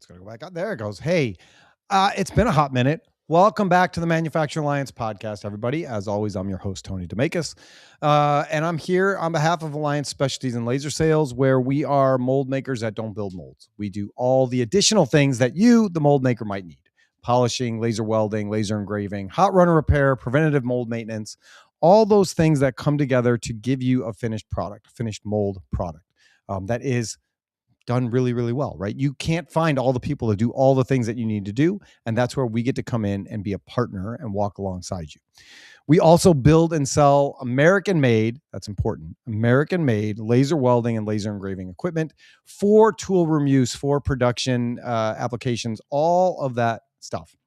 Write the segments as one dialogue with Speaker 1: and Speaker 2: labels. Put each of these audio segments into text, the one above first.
Speaker 1: It's going to go back out. There it goes. Hey, it's been a hot minute. Welcome back to the Manufacturing Alliance podcast, everybody. As always, I'm your host, Tony DeMakis. And I'm here on behalf of Alliance Specialties and Laser Sales, where we are mold makers that don't build molds. We do all the additional things that you, the mold maker, might need. Polishing, laser welding, laser engraving, hot runner repair, preventative mold maintenance, all those things that come together to give you a finished product, finished mold product that is done really, really well, right? You can't find all the people to do all the things that you need to do. And that's where we get to come in and be a partner and walk alongside you. We also build and sell American-made, that's important, American-made laser welding and laser engraving equipment for tool room use, for production applications, all of that stuff.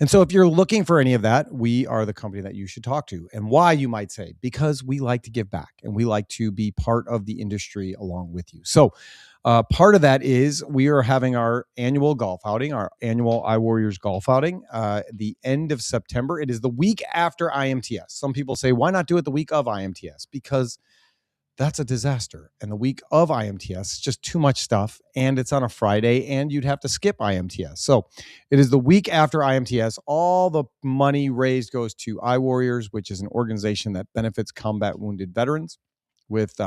Speaker 1: And so if you're looking for any of that, we are the company that you should talk to. And why, you might say? Because we like to give back and we like to be part of the industry along with you. So part of that is we are having our annual golf outing, our annual iWarriors golf outing, the end of September. It is the week after IMTS. Some people say, why not do it the week of IMTS? Because that's a disaster. And the week of IMTS is just too much stuff. And it's on a Friday and you'd have to skip IMTS. So it is the week after IMTS. All the money raised goes to iWarriors, which is an organization that benefits combat wounded veterans with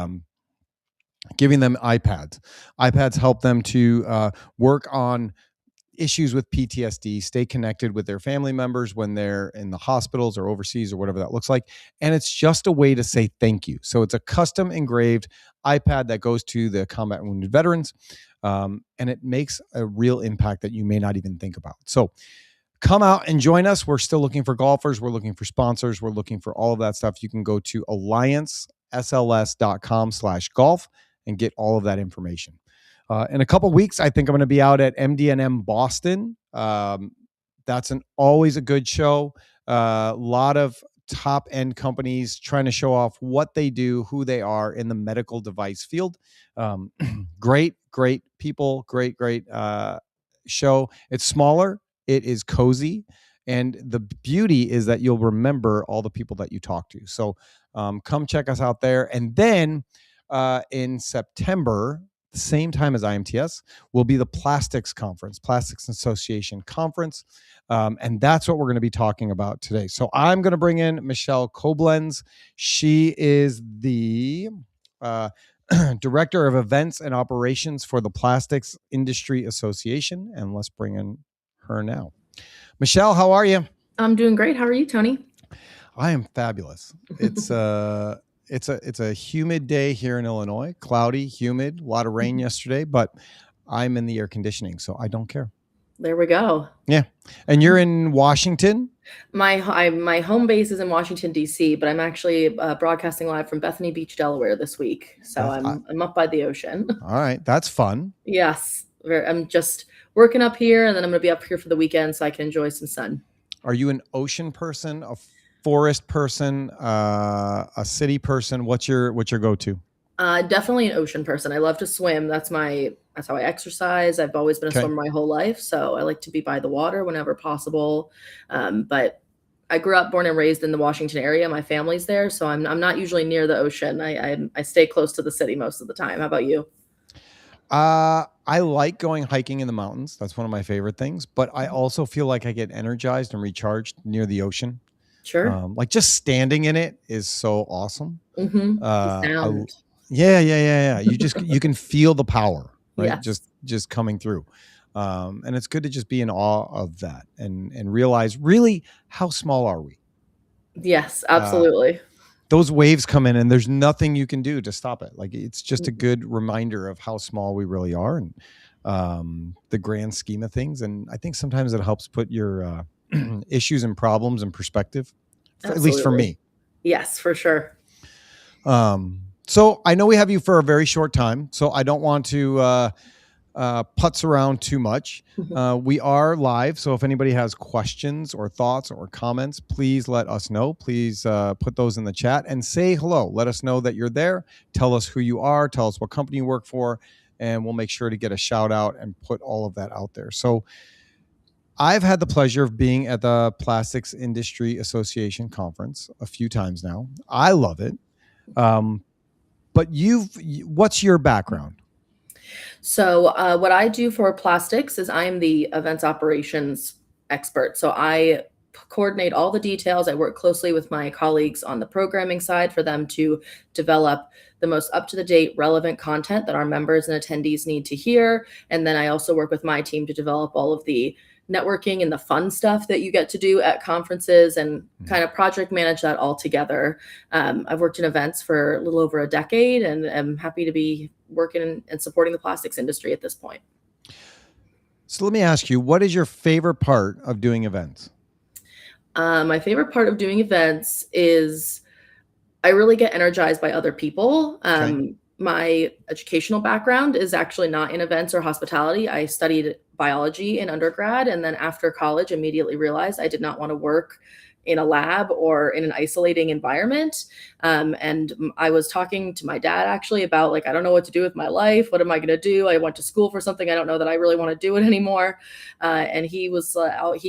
Speaker 1: giving them iPads. iPads help them to work on issues with PTSD, stay connected with their family members when they're in the hospitals or overseas or whatever that looks like. And it's just a way to say thank you. So it's a custom engraved iPad that goes to the combat and wounded veterans. And it makes a real impact that you may not even think about. So come out and join us. We're still looking for golfers. We're looking for sponsors. We're looking for all of that stuff. You can go to alliancesls.com/golf and get all of that information. In a couple of weeks, I think I'm going to be out at MD&M Boston. That's always a good show. A lot of top end companies trying to show off what they do, who they are in the medical device field. Great people, great show. It's smaller. It is cozy. And the beauty is that you'll remember all the people that you talk to. So come check us out there. And then in September, the same time as IMTS, will be the Plastics Conference, Plastics Association Conference. And that's what we're going to be talking about today. So I'm going to bring in Michelle Koblenz. She is the Director of Events and Operations for the Plastics Industry Association. And let's bring in her now. Michelle, how are you?
Speaker 2: I'm doing great. How are you, Tony?
Speaker 1: I am fabulous. It's a humid day here in Illinois, cloudy, humid, a lot of rain yesterday, but I'm in the air conditioning, so I don't care.
Speaker 2: There we go.
Speaker 1: Yeah. And you're in Washington?
Speaker 2: My home base is in Washington, D.C., but I'm actually broadcasting live from Bethany Beach, Delaware this week. So I'm up by the ocean.
Speaker 1: All right. That's fun.
Speaker 2: Yes. I'm just working up here, and then I'm going to be up here for the weekend so I can enjoy some sun.
Speaker 1: Are you an ocean person, a forest person, a city person? What's your go-to?
Speaker 2: Definitely an ocean person. I love to swim. That's how I exercise. I've always been a swimmer my whole life, so I like to be by the water whenever possible. But I grew up, born and raised in the Washington area. My family's there, so I'm not usually near the ocean. I stay close to the city most of the time. How about you?
Speaker 1: I like going hiking in the mountains. That's one of my favorite things. But I also feel like I get energized and recharged near the ocean.
Speaker 2: Sure.
Speaker 1: Like just standing in it is so awesome.
Speaker 2: Mm-hmm. Sound.
Speaker 1: Yeah. You can feel the power, right?
Speaker 2: Yes.
Speaker 1: Just coming through. And it's good to just be in awe of that and realize really how small are we?
Speaker 2: Yes, absolutely.
Speaker 1: Those waves come in and there's nothing you can do to stop it. Like it's just a good reminder of how small we really are and the grand scheme of things. And I think sometimes it helps put your issues and problems in perspective, at least for me.
Speaker 2: Yes, for sure.
Speaker 1: So I know we have you for a very short time, so I don't want to putz around too much. We are live, so if anybody has questions or thoughts or comments, please let us know. Please put those in the chat and say hello. Let us know that you're there. Tell us who you are. Tell us what company you work for, and we'll make sure to get a shout out and put all of that out there. So I've had the pleasure of being at the Plastics Industry Association Conference a few times now. I love it. But what's your background?
Speaker 2: So, what I do for plastics is I am the events operations expert. So, I coordinate all the details. I work closely with my colleagues on the programming side for them to develop the most up to the date, relevant content that our members and attendees need to hear. And then I also work with my team to develop all of the networking and the fun stuff that you get to do at conferences and kind of project manage that all together. I've worked in events for a little over a decade and I'm happy to be working and supporting the plastics industry at this point.
Speaker 1: So let me ask you, what is your favorite part of doing events?
Speaker 2: My favorite part of doing events is I really get energized by other people.
Speaker 1: Okay.
Speaker 2: My educational background is actually not in events or hospitality. I studied biology in undergrad, and then after college, immediately realized I did not want to work in a lab or in an isolating environment. And I was talking to my dad actually about like, I don't know what to do with my life. What am I going to do? I went to school for something. I don't know that I really want to do it anymore. And he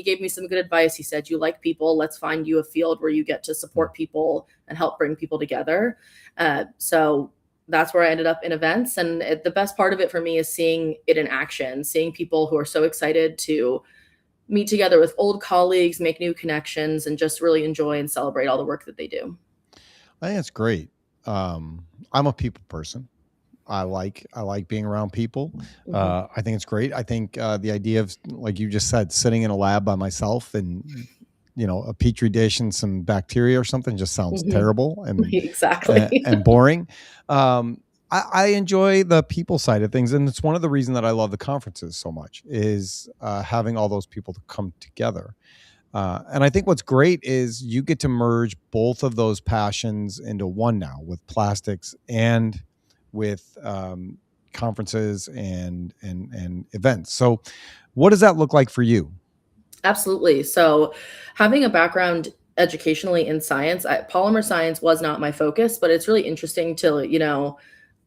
Speaker 2: gave me some good advice. He said, you like people, let's find you a field where you get to support people and help bring people together. So that's where I ended up in events. And the best part of it for me is seeing it in action, seeing people who are so excited to meet together with old colleagues, make new connections, and just really enjoy and celebrate all the work that they do.
Speaker 1: I think it's great. I'm a people person. I like being around people. I think it's great. I think the idea of, like you just said, sitting in a lab by myself and a petri dish and some bacteria or something just sounds terrible and
Speaker 2: Exactly.
Speaker 1: and boring. I enjoy the people side of things, and it's one of the reasons that I love the conferences so much is having all those people to come together. And I think what's great is you get to merge both of those passions into one now with plastics and with conferences and events. So, what does that look like for you?
Speaker 2: Absolutely. So, having a background educationally in science, polymer science was not my focus, but it's really interesting to,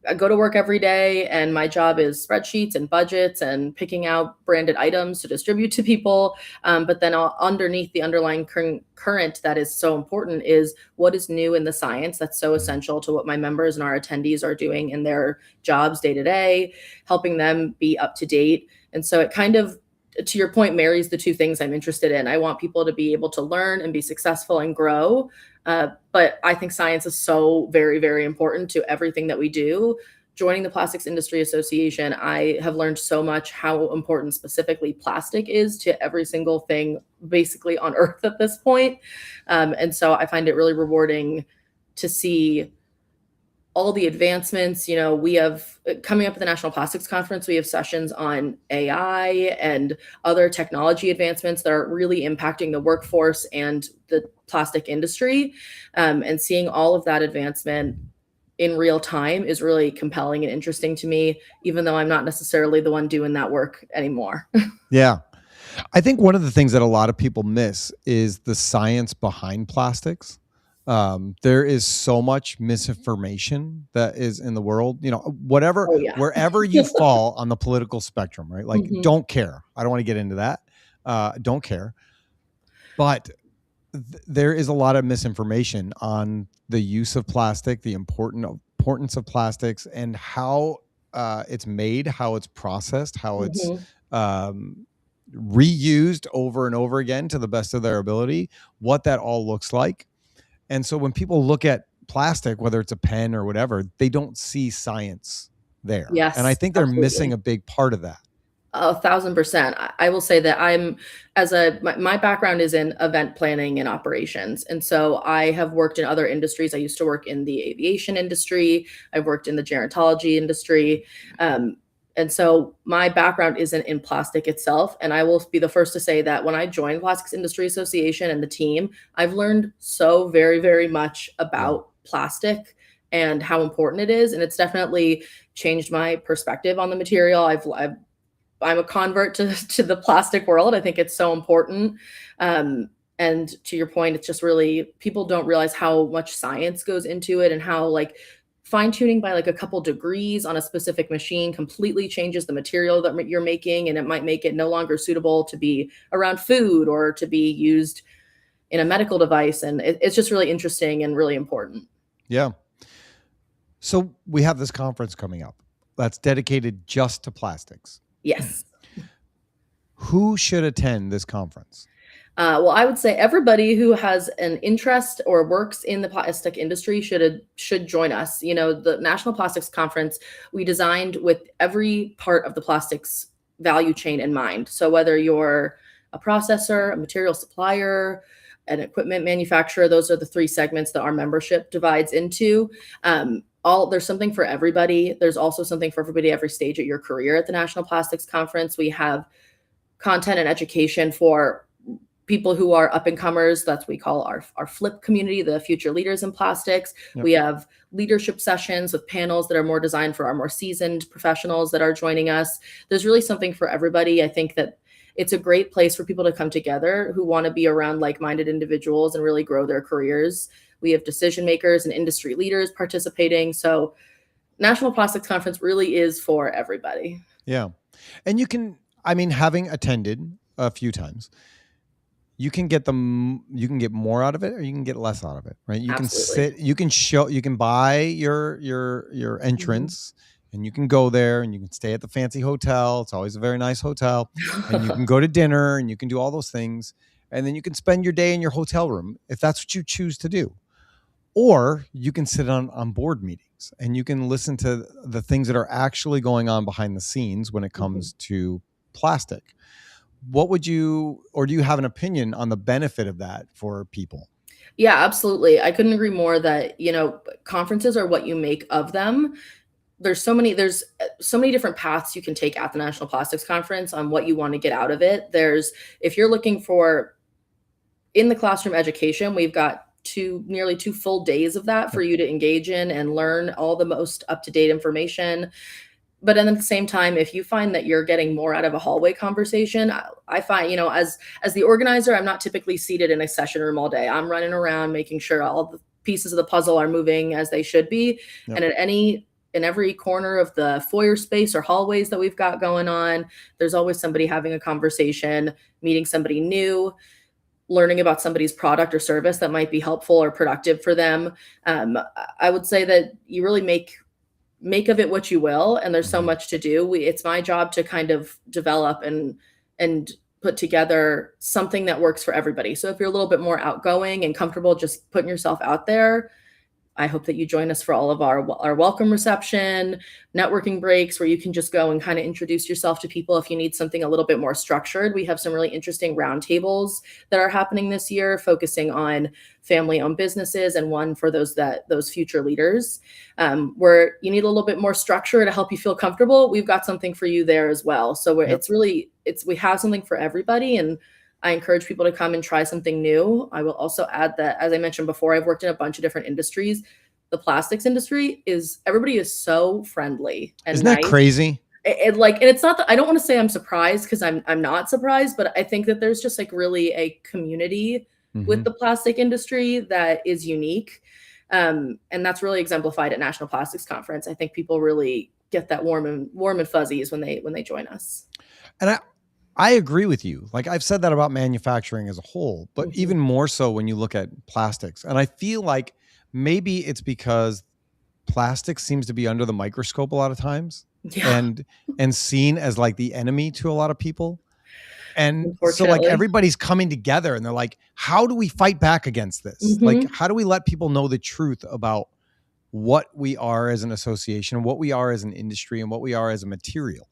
Speaker 2: I go to work every day and my job is spreadsheets and budgets and picking out branded items to distribute to people. But then underneath the underlying current that is so important is what is new in the science that's so essential to what my members and our attendees are doing in their jobs day to day, helping them be up to date. And so it kind of, to your point, marries the two things I'm interested in. I want people to be able to learn and be successful and grow. But I think science is so very, very important to everything that we do. Joining the Plastics Industry Association, I have learned so much how important specifically plastic is to every single thing basically on Earth at this point. And so I find it really rewarding to see all the advancements. We have coming up at the National Plastics Conference, we have sessions on AI and other technology advancements that are really impacting the workforce and the plastic industry. And seeing all of that advancement in real time is really compelling and interesting to me, even though I'm not necessarily the one doing that work anymore.
Speaker 1: Yeah. I think one of the things that a lot of people miss is the science behind plastics. There is so much misinformation that is in the world, whatever,
Speaker 2: Oh, yeah.
Speaker 1: wherever you fall on the political spectrum, right? Like,
Speaker 2: Mhm.
Speaker 1: don't care. I don't want to get into that. Don't care. But there is a lot of misinformation on the use of plastic, the importance of plastics, and how it's made, how it's processed, how it's
Speaker 2: Mhm.
Speaker 1: reused over and over again to the best of their ability, what that all looks like. And so when people look at plastic, whether it's a pen or whatever, they don't see science there. And I
Speaker 2: Yes,
Speaker 1: think they're missing
Speaker 2: absolutely.
Speaker 1: a big part of that.
Speaker 2: 1,000%. I will say that my background is in event planning and operations. And so I have worked in other industries. I used to work in the aviation industry. I've worked in the gerontology industry. And so my background isn't in plastic itself. And I will be the first to say that when I joined Plastics Industry Association and the team, I've learned so very, very much
Speaker 1: Yeah.
Speaker 2: about plastic and how important it is. And it's definitely changed my perspective on the material. I'm a convert to the plastic world. I think it's so important. And to your point, it's just really people don't realize how much science goes into it and how like fine tuning by like a couple degrees on a specific machine completely changes the material that you're making, and it might make it no longer suitable to be around food or to be used in a medical device. And it's just really interesting and really important.
Speaker 1: Yeah. So we have this conference coming up. that's dedicated just to plastics.
Speaker 2: Yes.
Speaker 1: Who should attend this conference?
Speaker 2: Well, I would say everybody who has an interest or works in the plastic industry should join us. You know, the National Plastics Conference we designed with every part of the plastics value chain in mind. So whether you're a processor, a material supplier, an equipment manufacturer, those are the three segments that our membership divides into. There's something for everybody. There's also something for everybody every stage of your career at the National Plastics Conference. We have content and education for people who are up and comers. That's what we call our flip community, the future leaders in plastics. Yep. We have leadership sessions with panels that are more designed for our more seasoned professionals that are joining us. There's really something for everybody. I think that it's a great place for people to come together who want to be around like-minded individuals and really grow their careers. We have decision makers and industry leaders participating. So National Plastics Conference really is for everybody.
Speaker 1: Yeah. And having attended a few times, you can get more out of it or you can get less out of it, right? You
Speaker 2: Absolutely.
Speaker 1: you can buy your entrance and you can go there and you can stay at the fancy hotel. It's always a very nice hotel. And you can go to dinner and you can do all those things. And then you can spend your day in your hotel room if that's what you choose to do. Or you can sit on board meetings and you can listen to the things that are actually going on behind the scenes when it comes to plastic. Do you have an opinion on the benefit of that for people?
Speaker 2: Yeah, absolutely. I couldn't agree more that, you know, conferences are what you make of them. There's so many different paths you can take at the National Plastics Conference on what you want to get out of it. If you're looking for in the classroom education, we've got nearly 2 full days of that for you to engage in and learn all the most up-to-date information. But then at the same time, if you find that you're getting more out of a hallway conversation, I find, you know, as the organizer, I'm not typically seated in a session room all day. I'm running around making sure all the pieces of the puzzle are moving as they should be. Yep. And in every corner of the foyer space or hallways that we've got going on, there's always somebody having a conversation, meeting somebody new, learning about somebody's product or service that might be helpful or productive for them. I would say that you really make of it what you will, and there's so much to do. It's my job to kind of develop and put together something that works for everybody. So if you're a little bit more outgoing and comfortable just putting yourself out there, I hope that you join us for all of our welcome reception, networking breaks, where you can just go and kind of introduce yourself to people if you need something a little bit more structured. We have some really interesting roundtables that are happening this year, focusing on family-owned businesses and one for those future leaders, where you need a little bit more structure to help you feel comfortable. We've got something for you there as well. So we have something for everybody, and I encourage people to come and try something new. I will also add that, as I mentioned before, I've worked in a bunch of different industries. The plastics industry everybody is so friendly and
Speaker 1: isn't that crazy?
Speaker 2: And it's not that I don't want to say I'm surprised, because I'm not surprised, but I think that there's just like really a community with the plastic industry that is unique. And that's really exemplified at National Plastics Conference. I think people really get that warm and fuzzies when they join us.
Speaker 1: And I agree with you. Like, I've said that about manufacturing as a whole, but even more so when you look at plastics. And I feel like maybe it's because plastic seems to be under the microscope a lot of times, and seen as like the enemy to a lot of people. And so like everybody's coming together and they're like, how do we fight back against this? Like, how do we let people know the truth about what we are as an association, what we are as an industry, and what we are as a material?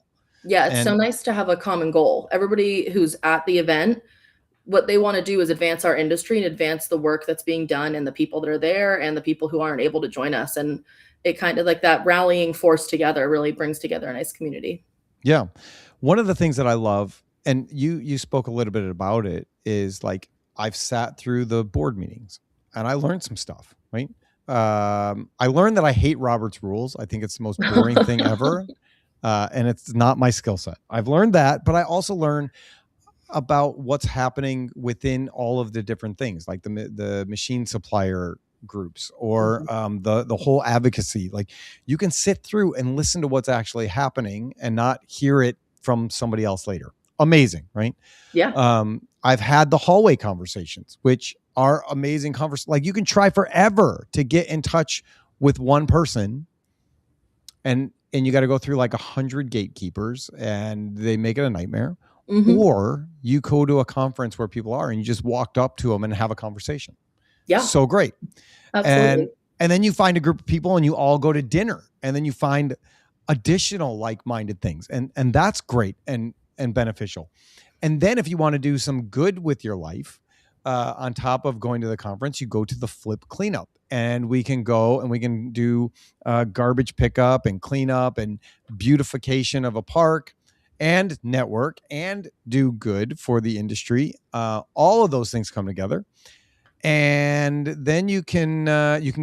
Speaker 2: Yeah, it's so nice to have a common goal. Everybody who's at the event, what they want to do is advance our industry and advance the work that's being done and the people that are there and the people who aren't able to join us. And it kind of like that rallying force together really brings together a nice community.
Speaker 1: Yeah. One of the things that I love, and you spoke a little bit about it, is like, I've sat through the board meetings and I learned some stuff, right? I learned that I hate Robert's rules. I think it's the most boring thing ever. And it's not my skill set. I've learned that, but I also learn about what's happening within all of the different things, like the machine supplier groups or the whole advocacy. Like, you can sit through and listen to what's actually happening and not hear it from somebody else later. Amazing, right?
Speaker 2: Yeah.
Speaker 1: I've had the hallway conversations, which are amazing conversations. Like, you can try forever to get in touch with one person, and and you got to go through like 100 gatekeepers and they make it a nightmare.
Speaker 2: Mm-hmm.
Speaker 1: Or you go to a conference where people are and you just walked up to them and have a conversation.
Speaker 2: Yeah.
Speaker 1: So great.
Speaker 2: Absolutely.
Speaker 1: And then you find a group of people and you all go to dinner, and then you find additional like-minded things. And that's great and beneficial. And then if you want to do some good with your life, on top of going to the conference, you go to the flip cleanup, and we can go and we can do garbage pickup and cleanup and beautification of a park and network and do good for the industry. All of those things come together. And then you can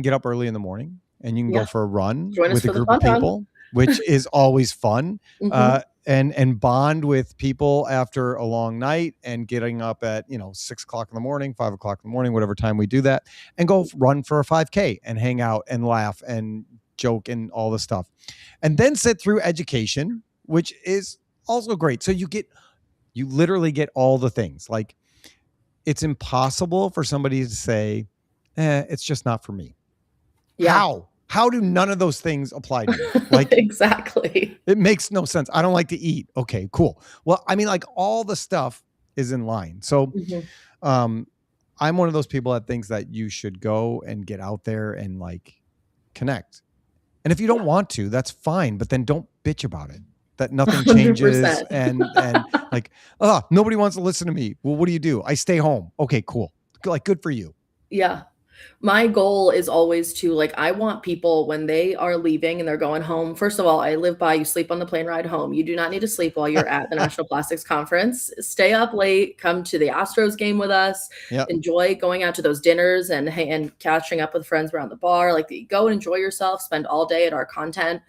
Speaker 1: get up early in the morning and you can go for a run with a group of people, which is always fun.
Speaker 2: Mm-hmm.
Speaker 1: And bond with people after a long night, and getting up at 6 o'clock in the morning, 5 o'clock in the morning, whatever time we do that, and go run for a 5K and hang out and laugh and joke and all the stuff, and then sit through education, which is also great. So you literally get all the things. Like, it's impossible for somebody to say, it's just not for me.
Speaker 2: Yeah.
Speaker 1: How do none of those things apply to you? Like,
Speaker 2: exactly.
Speaker 1: It makes no sense. I don't like to eat. Okay, cool. Well, I mean, like, all the stuff is in line. So
Speaker 2: Mm-hmm.
Speaker 1: I'm one of those people that thinks that you should go and get out there and like connect. And if you don't want to, that's fine. But then don't bitch about it, that nothing changes
Speaker 2: 100%.
Speaker 1: and like, nobody wants to listen to me. Well, what do? I stay home. Okay, cool. Like, good for you.
Speaker 2: Yeah. My goal is always to, like, I want people when they are leaving and they're going home. First of all, I live by, you sleep on the plane ride home. You do not need to sleep while you're at the National Plastics Conference. Stay up late, come to the Astros game with us, enjoy going out to those dinners and catching up with friends around the bar. Like, go and enjoy yourself, spend all day at our content.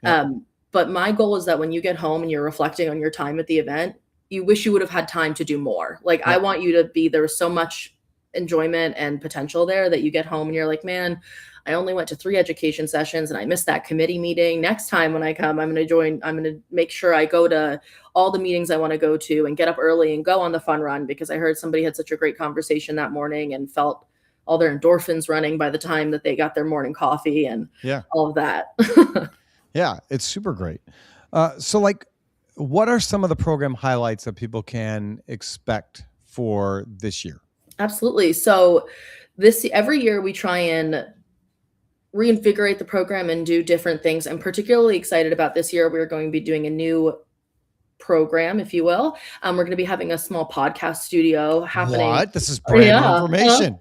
Speaker 2: But my goal is that when you get home and you're reflecting on your time at the event, you wish you would have had time to do more. Like, I want you to be, there was so much enjoyment and potential there that you get home and you're like, man, I only went to 3 education sessions and I missed that committee meeting. Next time when I come, I'm going to make sure I go to all the meetings I want to go to and get up early and go on the fun run, because I heard somebody had such a great conversation that morning and felt all their endorphins running by the time that they got their morning coffee and all of that.
Speaker 1: Yeah, it's super great. So, like, what are some of the program highlights that people can expect for this year?
Speaker 2: Absolutely. So every year we try and reinvigorate the program and do different things. I'm particularly excited about this year. We're going to be doing a new program, if you will. We're going to be having a small podcast studio happening.
Speaker 1: What? This is brand new information.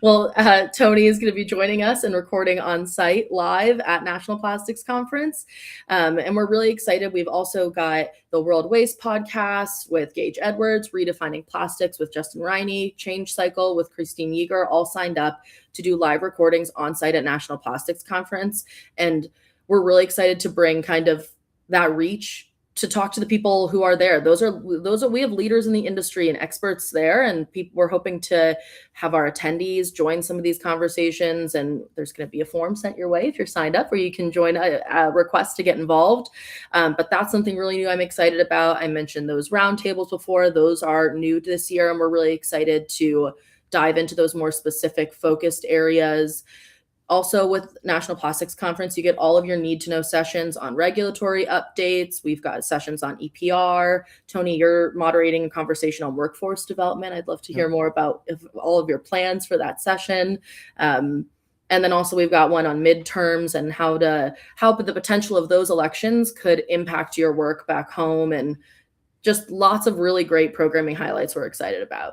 Speaker 2: Well, Tony is going to be joining us and recording on site live at National Plastics Conference. And we're really excited. We've also got the World Waste podcast with Gage Edwards, Redefining Plastics with Justin Riney, Change Cycle with Christine Yeager, all signed up to do live recordings on site at National Plastics Conference. And we're really excited to bring kind of that reach to talk to the people who are there. Those are we have leaders in the industry and experts there, and we're hoping to have our attendees join some of these conversations. And there's going to be a form sent your way if you're signed up, where you can join a request to get involved. But that's something really new I'm excited about. I mentioned those roundtables before. Those are new this year, and we're really excited to dive into those more specific focused areas. Also, with National Plastics Conference, you get all of your need to know sessions on regulatory updates. We've got sessions on EPR. Tony, you're moderating a conversation on workforce development. I'd love to hear more about all of your plans for that session. And then also we've got one on midterms and how the potential of those elections could impact your work back home, and just lots of really great programming highlights we're excited about.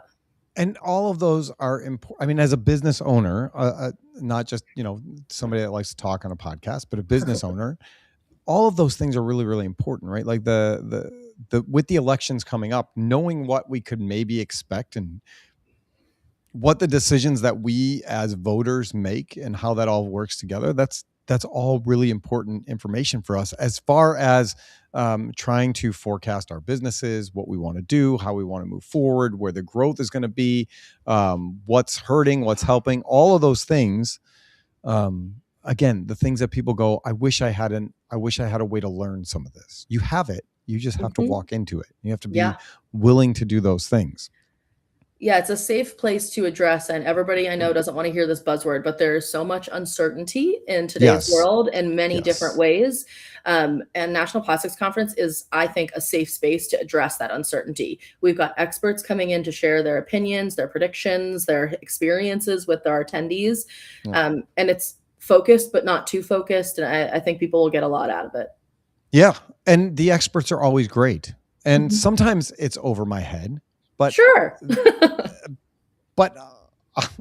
Speaker 1: And all of those are important. I mean, as a business owner, not just, somebody that likes to talk on a podcast, but a business owner, all of those things are really, really important, right? Like the with the elections coming up, knowing what we could maybe expect and what the decisions that we as voters make and how that all works together, that's all really important information for us as far as trying to forecast our businesses, what we want to do, how we want to move forward, where the growth is going to be, what's hurting, what's helping, all of those things. Again, the things that people go, I wish I had a way to learn some of this. You have it. You just have to walk into it. You have to be willing to do those things.
Speaker 2: Yeah, it's a safe place to address, and everybody I know doesn't want to hear this buzzword, but there's so much uncertainty in today's
Speaker 1: Yes.
Speaker 2: world in many different
Speaker 1: Yes.
Speaker 2: ways. And National Plastics Conference is, I think, a safe space to address that uncertainty. We've got experts coming in to share their opinions, their predictions, their experiences with our attendees.
Speaker 1: Yeah.
Speaker 2: And it's focused, but not too focused. And I think people will get a lot out of it.
Speaker 1: Yeah. And the experts are always great. And
Speaker 2: Mhm.
Speaker 1: sometimes it's over my head, but
Speaker 2: Sure.
Speaker 1: but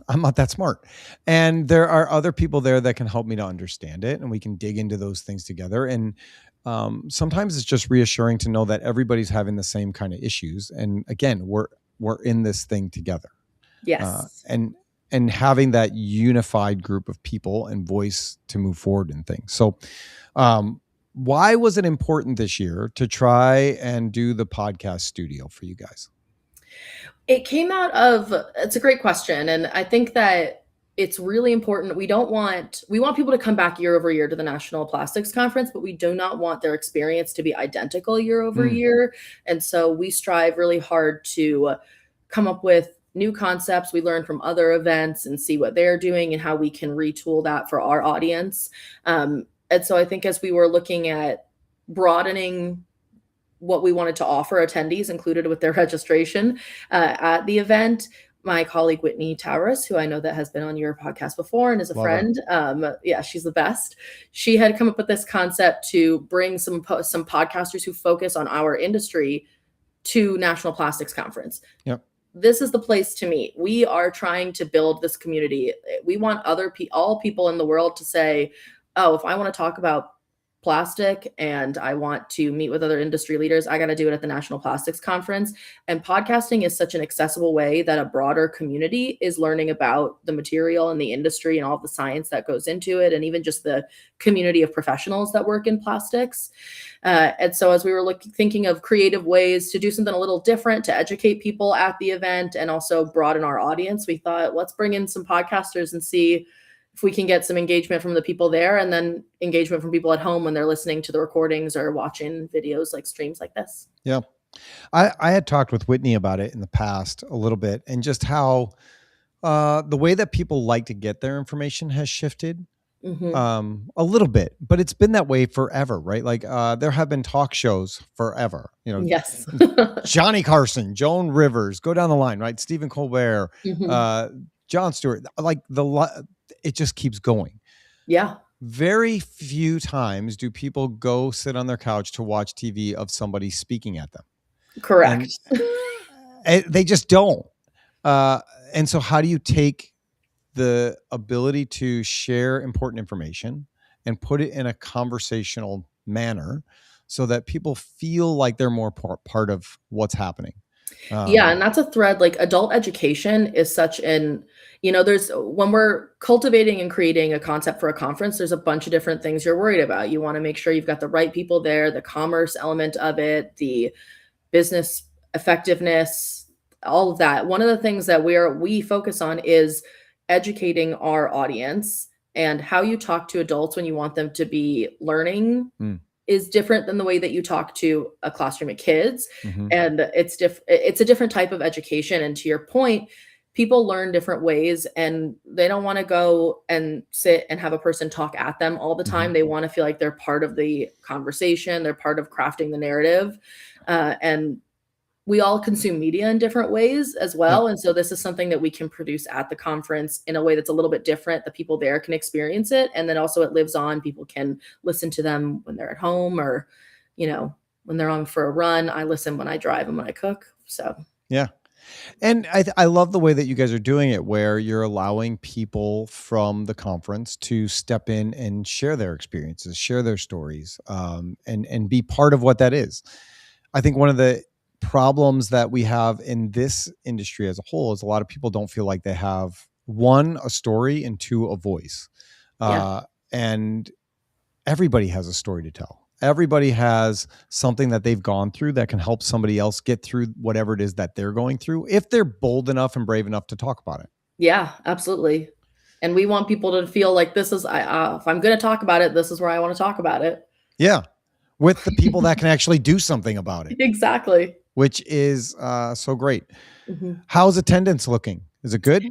Speaker 1: I'm not that smart. And there are other people there that can help me to understand it, and we can dig into those things together. And sometimes it's just reassuring to know that everybody's having the same kind of issues. And again, we're in this thing together.
Speaker 2: Yes.
Speaker 1: And having that unified group of people and voice to move forward in things. So, why was it important this year to try and do the podcast studio for you guys?
Speaker 2: It came out of it's a great question, and I think that it's really important. We want people to come back year over year to the National Plastics Conference, but we do not want their experience to be identical year over
Speaker 1: Mm,
Speaker 2: year. And so we strive really hard to come up with new concepts. We learn from other events and see what they're doing and how we can retool that for our audience. And so I think as we were looking at broadening what we wanted to offer attendees included with their registration at the event. My colleague Whitney Towers, who I know that has been on your podcast before and is a
Speaker 1: love her.
Speaker 2: friend, yeah, she's the best. She had come up with this concept to bring some podcasters who focus on our industry to National Plastics Conference.
Speaker 1: Yep.
Speaker 2: This is the place to meet. We are trying to build this community. We want all people in the world to say, "Oh, if I want to talk about plastic and I want to meet with other industry leaders, I got to do it at the National Plastics Conference." And podcasting is such an accessible way that a broader community is learning about the material and the industry and all the science that goes into it, and even just the community of professionals that work in plastics. And so, as we were thinking of creative ways to do something a little different to educate people at the event and also broaden our audience, we thought, let's bring in some podcasters and see if we can get some engagement from the people there, and then engagement from people at home when they're listening to the recordings or watching videos like streams like this.
Speaker 1: Yeah. I had talked with Whitney about it in the past a little bit, and just how the way that people like to get their information has shifted
Speaker 2: Mm-hmm.
Speaker 1: a little bit, but it's been that way forever, right? Like there have been talk shows forever,
Speaker 2: Yes.
Speaker 1: Johnny Carson, Joan Rivers, go down the line, right? Stephen Colbert,
Speaker 2: Mm-hmm.
Speaker 1: Jon Stewart, like it just keeps going.
Speaker 2: Yeah.
Speaker 1: Very few times do people go sit on their couch to watch TV of somebody speaking at them.
Speaker 2: Correct.
Speaker 1: And they just don't. And so how do you take the ability to share important information and put it in a conversational manner so that people feel like they're more part of what's happening?
Speaker 2: Yeah, and that's a thread. Like, adult education is such an, there's when we're cultivating and creating a concept for a conference, there's a bunch of different things you're worried about. You want to make sure you've got the right people there, the commerce element of it, the business effectiveness, all of that. One of the things that we focus on is educating our audience, and how you talk to adults when you want them to be learning
Speaker 1: Mm.
Speaker 2: is different than the way that you talk to a classroom of kids.
Speaker 1: Mm-hmm.
Speaker 2: And it's a different type of education. And to your point, people learn different ways, and they don't want to go and sit and have a person talk at them all the time.
Speaker 1: Mm-hmm.
Speaker 2: They want to feel like they're part of the conversation, they're part of crafting the narrative. And we all consume media in different ways as well.
Speaker 1: Yep.
Speaker 2: And so this is something that we can produce at the conference in a way that's a little bit different. The people there can experience it. And then also it lives on. People can listen to them when they're at home, or, when they're on for a run. I listen when I drive and when I cook. So,
Speaker 1: yeah. And I love the way that you guys are doing it, where you're allowing people from the conference to step in and share their experiences, share their stories, and be part of what that is. I think one of the problems that we have in this industry as a whole is a lot of people don't feel like they have, one, a story, and two, a voice.
Speaker 2: yeah.
Speaker 1: And everybody has a story to tell. Everybody has something that they've gone through that can help somebody else get through whatever it is that they're going through, if they're bold enough and brave enough to talk about it.
Speaker 2: Yeah, absolutely. And we want people to feel like if I'm going to talk about it, this is where I want to talk about it.
Speaker 1: Yeah. With the people that can actually do something about it.
Speaker 2: Exactly.
Speaker 1: which is so great.
Speaker 2: Mhm.
Speaker 1: How's attendance looking? Is it good?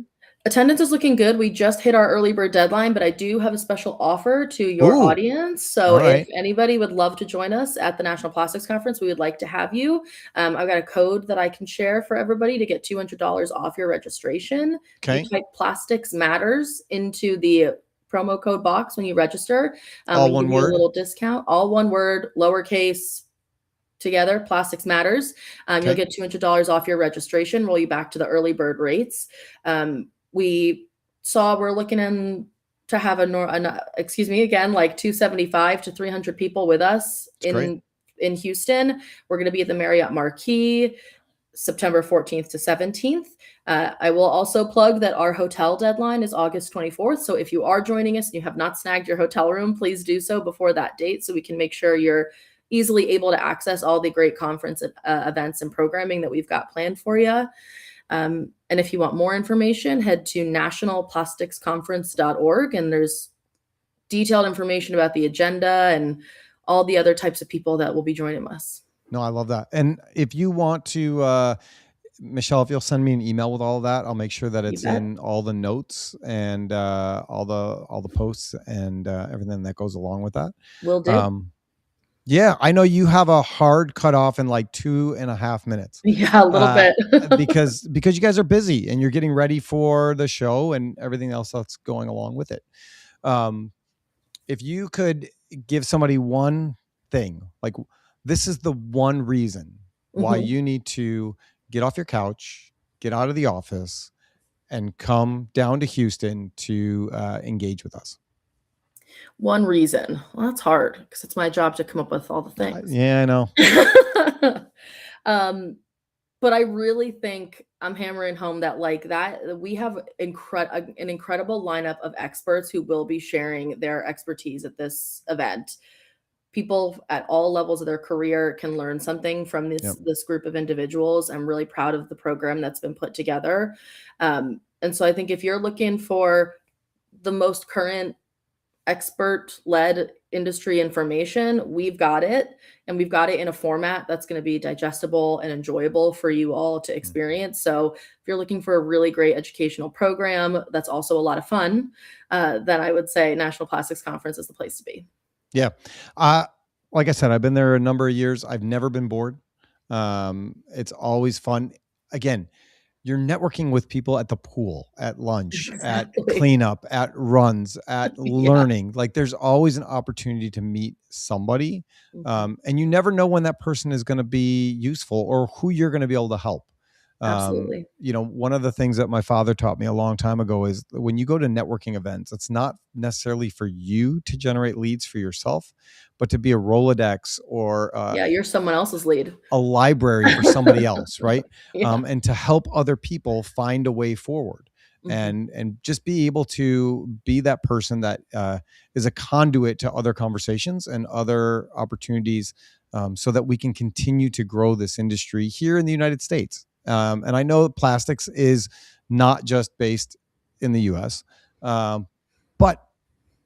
Speaker 2: Attendance is looking good. We just hit our early bird deadline, but I do have a special offer to your
Speaker 1: Ooh,
Speaker 2: audience. So
Speaker 1: all
Speaker 2: if
Speaker 1: right.
Speaker 2: anybody would love to join us at the National Plastics Conference, we would like to have you. I've got a code that I can share for everybody to get $200 off your registration. If you
Speaker 1: Okay.
Speaker 2: type Plastics Matters into the promo code box when you register,
Speaker 1: All
Speaker 2: we can
Speaker 1: one
Speaker 2: give you a
Speaker 1: word.
Speaker 2: little discount, all one word, lowercase together, Plastics Matters. You'll
Speaker 1: Okay.
Speaker 2: get $200 off your registration, roll you back to the early bird rates. We saw we're looking to have excuse me again, like 275 to 300 people with us
Speaker 1: It's great.
Speaker 2: in Houston. We're going to be at the Marriott Marquis September 14th to 17th. I will also plug that our hotel deadline is August 24th. So if you are joining us and you have not snagged your hotel room, please do so before that date so we can make sure you're easily able to access all the great conference events and programming that we've got planned for you. And if you want more information, head to nationalplasticsconference.org, and there's detailed information about the agenda and all the other types of people that will be joining us.
Speaker 1: No, I love that. And if you want to, Michelle, if you'll send me an email with all of that, I'll make sure that
Speaker 2: You
Speaker 1: it's
Speaker 2: bet.
Speaker 1: in all the notes and all the posts and everything that goes along with that.
Speaker 2: Will do.
Speaker 1: Yeah, I know you have a hard cutoff in like 2.5 minutes.
Speaker 2: Yeah, a little bit.
Speaker 1: Because you guys are busy and you're getting ready for the show and everything else that's going along with it. Um, if you could give somebody one thing, like this is the one reason why
Speaker 2: Mhm.
Speaker 1: you need to get off your couch, get out of the office, and come down to Houston to engage with us.
Speaker 2: One reason. Well, that's hard because it's my job to come up with all the things.
Speaker 1: Yeah, I know.
Speaker 2: um, but I really think I'm hammering home that like that we have an incredible lineup of experts who will be sharing their expertise at this event. People at all levels of their career can learn something from
Speaker 1: Yep.
Speaker 2: this group of individuals. I'm really proud of the program that's been put together. And so I think if you're looking for the most current expert led industry information, we've got it. And we've got it in a format that's going to be digestible and enjoyable for you all to experience. So if you're looking for a really great educational program that's also a lot of fun, then I would say National Plastics Conference is the place to be.
Speaker 1: Yeah. Like I said, I've been there a number of years. I've never been bored. It's always fun. Again, you're networking with people at the pool, at lunch, at
Speaker 2: Exactly.
Speaker 1: cleanup, at runs, at
Speaker 2: Yeah.
Speaker 1: learning. Like there's always an opportunity to meet somebody.
Speaker 2: Mhm.
Speaker 1: And you never know when that person is going to be useful or who you're going to be able to help.
Speaker 2: Absolutely.
Speaker 1: One of the things that my father taught me a long time ago is when you go to networking events, it's not necessarily for you to generate leads for yourself, but to be a Rolodex or
Speaker 2: Yeah, you're someone else's lead.
Speaker 1: a library for somebody else, right?
Speaker 2: Yeah.
Speaker 1: And to help other people find a way forward,
Speaker 2: Mhm.
Speaker 1: and just be able to be that person that is a conduit to other conversations and other opportunities, so that we can continue to grow this industry here in the United States. And I know plastics is not just based in the U.S., but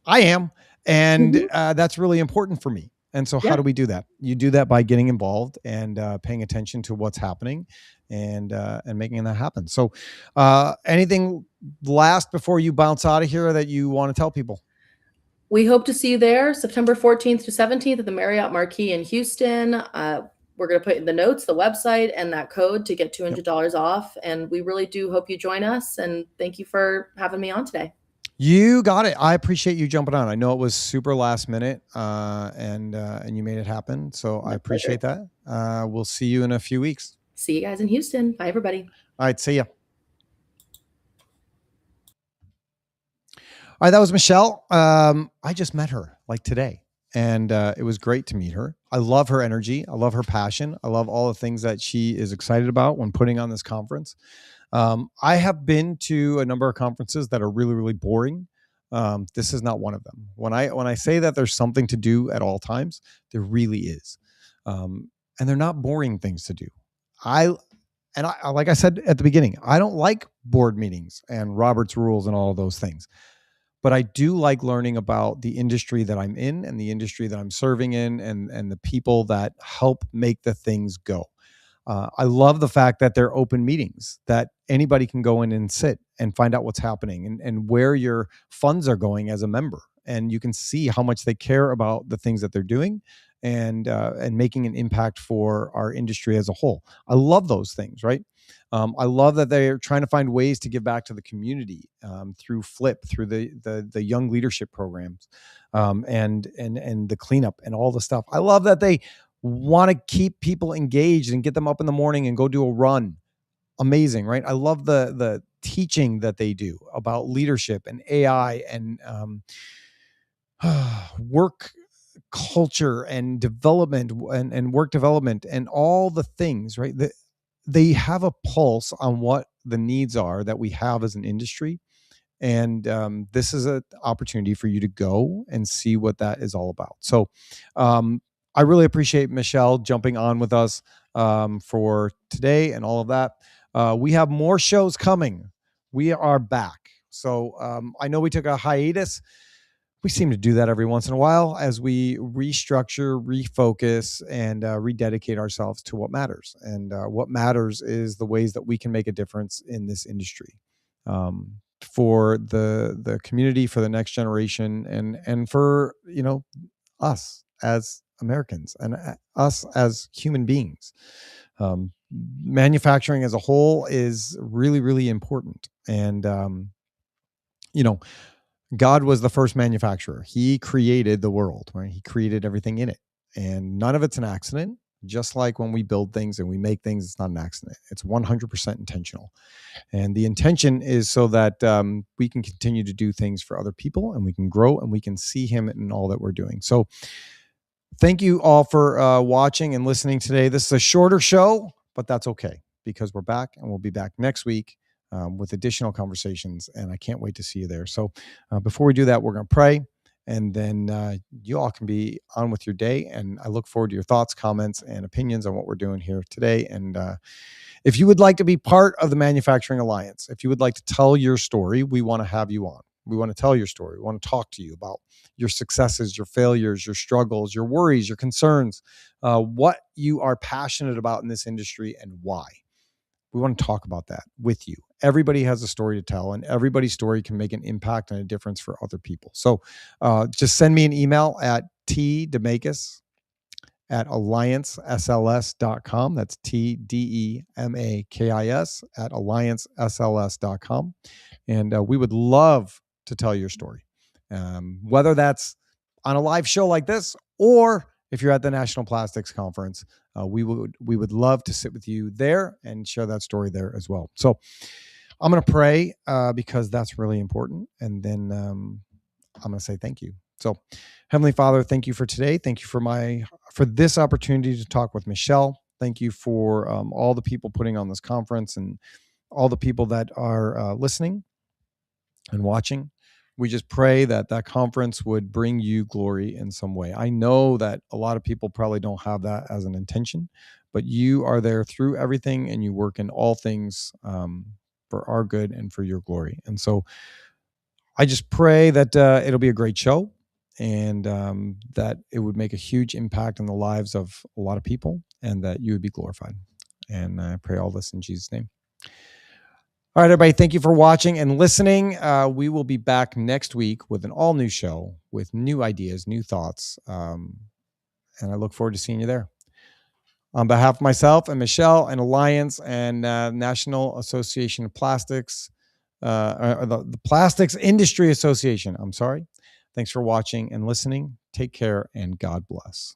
Speaker 1: I am, and
Speaker 2: Mhm.
Speaker 1: that's really important for me. And so, how
Speaker 2: Yeah.
Speaker 1: do we do that? You do that by getting involved and paying attention to what's happening, and making that happen. So, anything last before you bounce out of here that you want to tell people?
Speaker 2: We hope to see you there September 14th to 17th at the Marriott Marquis in Houston. We're going to put in the notes, the website, and that code to get
Speaker 1: Yep.
Speaker 2: $200 off. And we really do hope you join us. And thank you for having me on today.
Speaker 1: You got it. I appreciate you jumping on. I know it was super last minute, and you made it happen. So I
Speaker 2: My pleasure.
Speaker 1: appreciate that. We'll see you in a few weeks.
Speaker 2: See you guys in Houston. Bye, everybody.
Speaker 1: All right. See ya. All right, that was Michelle. I just met her like today, and it was great to meet her. I love her energy. I love her passion. I love all the things that she is excited about when putting on this conference. I have been to a number of conferences that are really, really boring. This is not one of them. When I say that there's something to do at all times, there really is, and they're not boring things to do. I like I said at the beginning, I don't like board meetings and Robert's rules and all of those things, but I do like learning about the industry that I'm in and the industry that I'm serving in, and the people that help make the things go. I love the fact that they're open meetings, that anybody can go in and sit and find out what's happening and where your funds are going as a member. And you can see how much they care about the things that they're doing and making an impact for our industry as a whole. I love those things, right? I love that they're trying to find ways to give back to the community through Flip, through the young leadership programs, and the cleanup and all the stuff. I love that they want to keep people engaged and get them up in the morning and go do a run. Amazing, right? I love the teaching that they do about leadership and AI and work culture and development and work development and all the things, right? They have a pulse on what the needs are that we have as an industry. And this is an opportunity for you to go and see what that is all about. So I really appreciate Michelle jumping on with us for today and all of that. We have more shows coming. We are back. So I know we took a hiatus. We seem to do that every once in a while as we restructure, refocus, and rededicate ourselves to what matters. And what matters is the ways that we can make a difference in this industry for the community, for the next generation, and for us as Americans and us as human beings. Manufacturing as a whole is really, really important, and God was the first manufacturer. He created the world, right? He created everything in it. And none of it's an accident. Just like when we build things and we make things, it's not an accident. It's 100% intentional. And the intention is so that we can continue to do things for other people and we can grow and we can see Him in all that we're doing. So thank you all for watching and listening today. This is a shorter show, but that's okay because we're back and we'll be back next week with additional conversations, and I can't wait to see you there. So before we do that, we're going to pray, and then you all can be on with your day, and I look forward to your thoughts, comments, and opinions on what we're doing here today. And if you would like to be part of the Manufacturing Alliance, if you would like to tell your story, we want to have you on. We want to tell your story. We want to talk to you about your successes, your failures, your struggles, your worries, your concerns, what you are passionate about in this industry and why. We want to talk about that with you. Everybody has a story to tell, and everybody's story can make an impact and a difference for other people. So just send me an email at tdemakis@alliancesls.com. That's TDEMAKIS at alliancesls.com. And we would love to tell your story, whether that's on a live show like this or if you're at the National Plastics Conference. We would love to sit with you there and share that story there as well. So I'm going to pray because that's really important. And then I'm going to say thank you. So Heavenly Father, thank you for today. Thank you for this opportunity to talk with Michelle. Thank you for all the people putting on this conference and all the people that are listening and watching. We just pray that that conference would bring you glory in some way. I know that a lot of people probably don't have that as an intention, but you are there through everything and you work in all things for our good and for your glory. And so I just pray that it'll be a great show and that it would make a huge impact in the lives of a lot of people and that you would be glorified. And I pray all this in Jesus' name. All right, everybody, thank you for watching and listening. We will be back next week with an all-new show with new ideas, new thoughts, and I look forward to seeing you there. On behalf of myself and Michelle and Alliance and National Association of Plastics, the Plastics Industry Association, I'm sorry. Thanks for watching and listening. Take care and God bless.